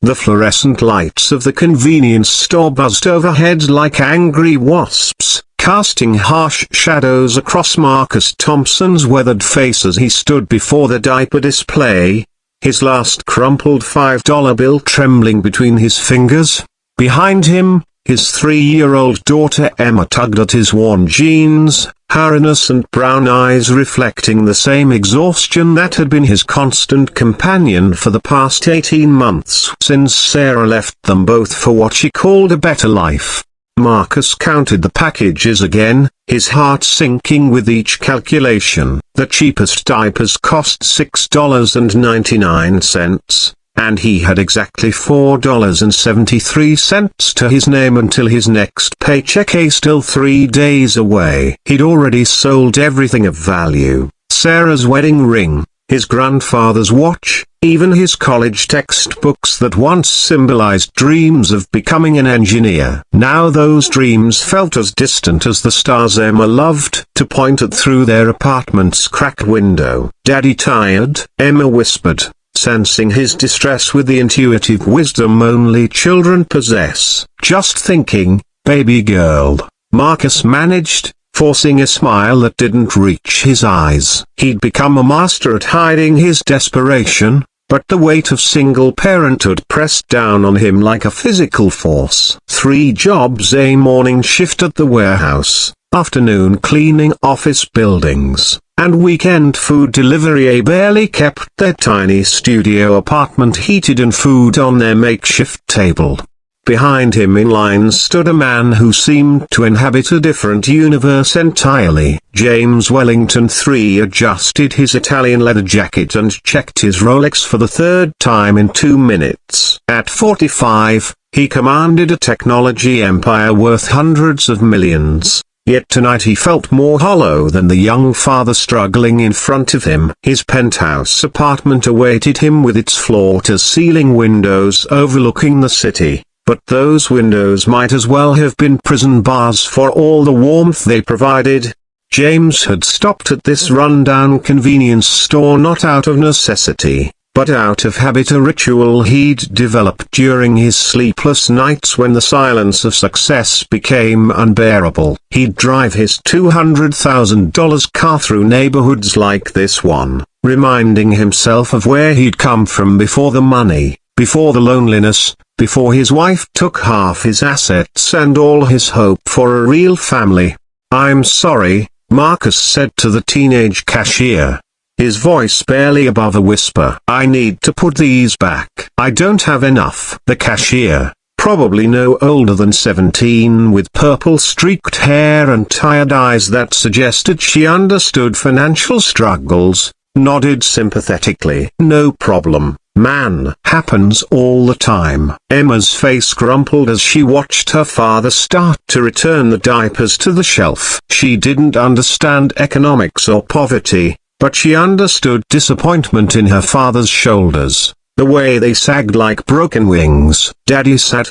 The fluorescent lights of the convenience store buzzed overhead like angry wasps, casting harsh shadows across Marcus Thompson's weathered face as he stood before the diaper display, his last crumpled $5 bill trembling between his fingers. Behind him, his 3-year-old daughter Emma tugged at his worn jeans, her innocent brown eyes reflecting the same exhaustion that had been his constant companion for the past 18 months since Sarah left them both for what she called a better life. Marcus counted the packages again, his heart sinking with each calculation. The cheapest diapers cost $6.99. And he had exactly $4.73 to his name until his next paycheck, still 3 days away. He'd already sold everything of value: Sarah's wedding ring, his grandfather's watch, even his college textbooks that once symbolized dreams of becoming an engineer. Now those dreams felt as distant as the stars Emma loved to point at through their apartment's cracked window. "Daddy tired?" Emma whispered, sensing his distress with the intuitive wisdom only children possess. "Just thinking, baby girl," Marcus managed, forcing a smile that didn't reach his eyes. He'd become a master at hiding his desperation, but the weight of single parenthood pressed down on him like a physical force. 3 jobs: a morning shift at the warehouse, afternoon cleaning office buildings, and weekend food delivery. Barely kept their tiny studio apartment heated and food on their makeshift table. Behind him in line stood a man who seemed to inhabit a different universe entirely. James Wellington III adjusted his Italian leather jacket and checked his Rolex for the 3rd time in 2 minutes. At 45, he commanded a technology empire worth hundreds of millions. Yet tonight he felt more hollow than the young father struggling in front of him. His penthouse apartment awaited him with its floor-to-ceiling windows overlooking the city, but those windows might as well have been prison bars for all the warmth they provided. James had stopped at this rundown convenience store not out of necessity, but out of habit, a ritual he'd developed during his sleepless nights when the silence of success became unbearable. He'd drive his $200,000 car through neighborhoods like this one, reminding himself of where he'd come from before the money, before the loneliness, before his wife took half his assets and all his hope for a real family. "I'm sorry," Marcus said to the teenage cashier, his voice barely above a whisper. "I need to put these back. I don't have enough." The cashier, probably no older than 17, with purple-streaked hair and tired eyes that suggested she understood financial struggles, nodded sympathetically. "No problem, man. Happens all the time." Emma's face crumpled as she watched her father start to return the diapers to the shelf. She didn't understand economics or poverty, but she understood disappointment in her father's shoulders, the way they sagged like broken wings. "Daddy sad?"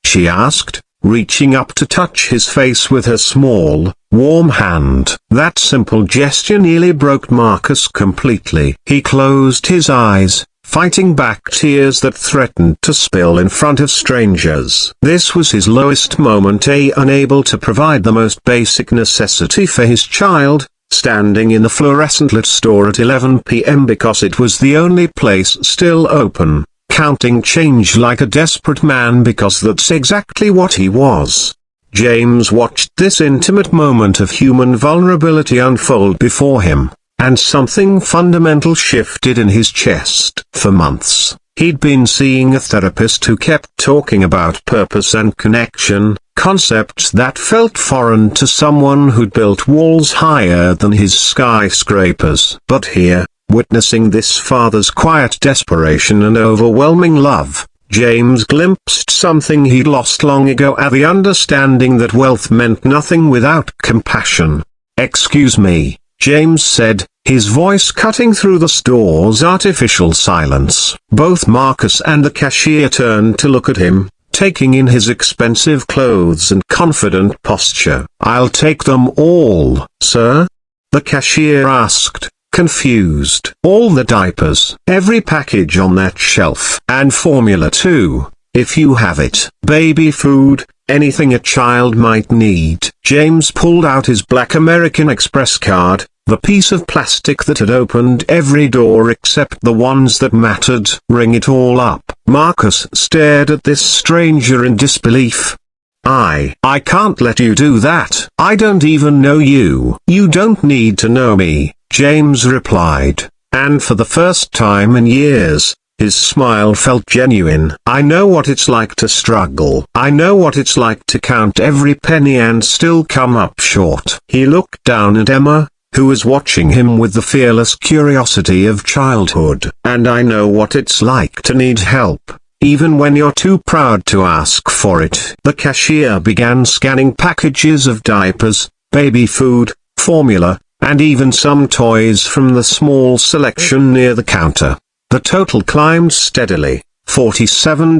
she asked, reaching up to touch his face with her small, warm hand. That simple gesture nearly broke Marcus completely. He closed his eyes, fighting back tears that threatened to spill in front of strangers. This was his lowest moment, unable to provide the most basic necessity for his child, standing in the fluorescent-lit store at 11 p.m. because it was the only place still open, counting change like a desperate man because that's exactly what he was. James watched this intimate moment of human vulnerability unfold before him, and something fundamental shifted in his chest. For months, he'd been seeing a therapist who kept talking about purpose and connection, concepts that felt foreign to someone who'd built walls higher than his skyscrapers. But here, witnessing this father's quiet desperation and overwhelming love, James glimpsed something he'd lost long ago: the understanding that wealth meant nothing without compassion. "Excuse me," James said, his voice cutting through the store's artificial silence. Both Marcus and the cashier turned to look at him, taking in his expensive clothes and confident posture. "I'll take them all, sir?" the cashier asked, confused. All the diapers, every package on that shelf, and formula too, if you have it, baby food, anything a child might need. James pulled out his black American Express card, the piece of plastic that had opened every door except the ones that mattered. Ring it all up. Marcus stared at this stranger in disbelief. I can't let you do that. I don't even know you. You don't need to know me, James replied, and for the first time in years, his smile felt genuine. I know what it's like to struggle. I know what it's like to count every penny and still come up short. He looked down at Emma, who was watching him with the fearless curiosity of childhood. And I know what it's like to need help, even when you're too proud to ask for it. The cashier began scanning packages of diapers, baby food, formula, and even some toys from the small selection near the counter. The total climbed steadily: $47,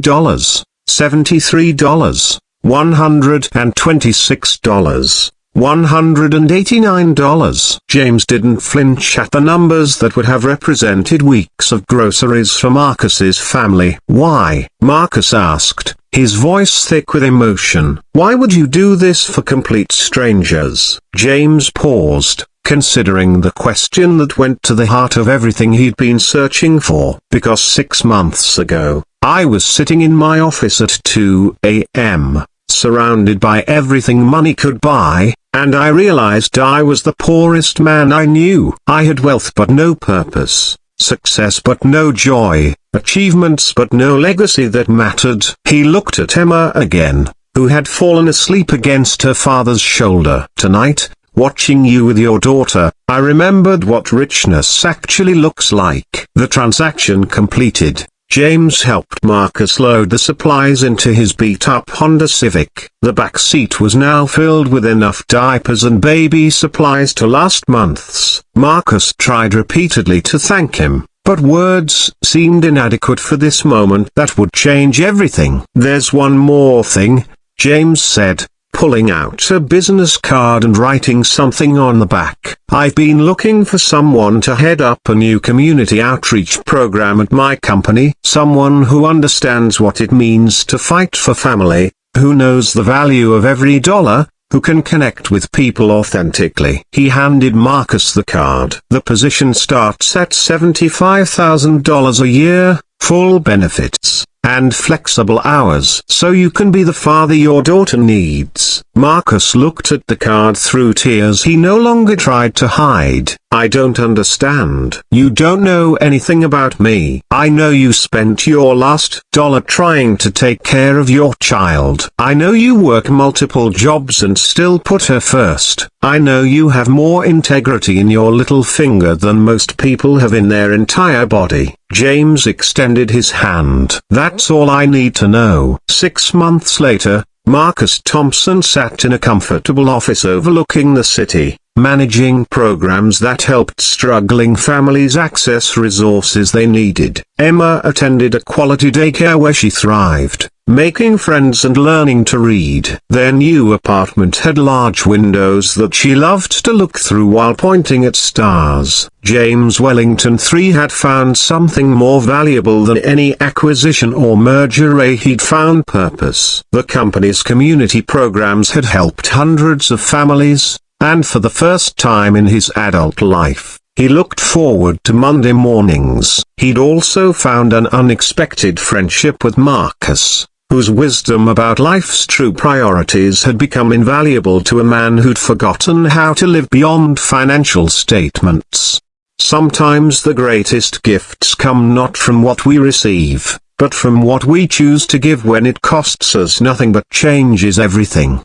$73, $126, $189. James didn't flinch at the numbers that would have represented weeks of groceries for Marcus's family. Why? Marcus asked, his voice thick with emotion. Why would you do this for complete strangers? James paused, considering the question that went to the heart of everything he'd been searching for. Because 6 months ago, I was sitting in my office at 2 a.m., surrounded by everything money could buy, and I realized I was the poorest man I knew. I had wealth but no purpose, success but no joy, achievements but no legacy that mattered. He looked at Emma again, who had fallen asleep against her father's shoulder. Tonight, watching you with your daughter, I remembered what richness actually looks like. The transaction completed, James helped Marcus load the supplies into his beat-up Honda Civic. The back seat was now filled with enough diapers and baby supplies to last months. Marcus tried repeatedly to thank him, but words seemed inadequate for this moment that would change everything. There's one more thing, James said, pulling out a business card and writing something on the back. I've been looking for someone to head up a new community outreach program at my company. Someone who understands what it means to fight for family, who knows the value of every dollar, who can connect with people authentically. He handed Marcus the card. The position starts at $75,000 a year, full benefits, and flexible hours, so you can be the father your daughter needs. Marcus looked at the card through tears he no longer tried to hide. I don't understand. You don't know anything about me. I know you spent your last dollar trying to take care of your child. I know you work multiple jobs and still put her first. I know you have more integrity in your little finger than most people have in their entire body. James extended his hand. That's all I need to know. 6 months later, Marcus Thompson sat in a comfortable office overlooking the city, managing programs that helped struggling families access resources they needed. Emma attended a quality daycare where she thrived, making friends and learning to read. Their new apartment had large windows that she loved to look through while pointing at stars. James Wellington III had found something more valuable than any acquisition or merger. He'd found purpose. The company's community programs had helped hundreds of families, and for the first time in his adult life, he looked forward to Monday mornings. He'd also found an unexpected friendship with Marcus, whose wisdom about life's true priorities had become invaluable to a man who'd forgotten how to live beyond financial statements. Sometimes the greatest gifts come not from what we receive, but from what we choose to give when it costs us nothing but changes everything.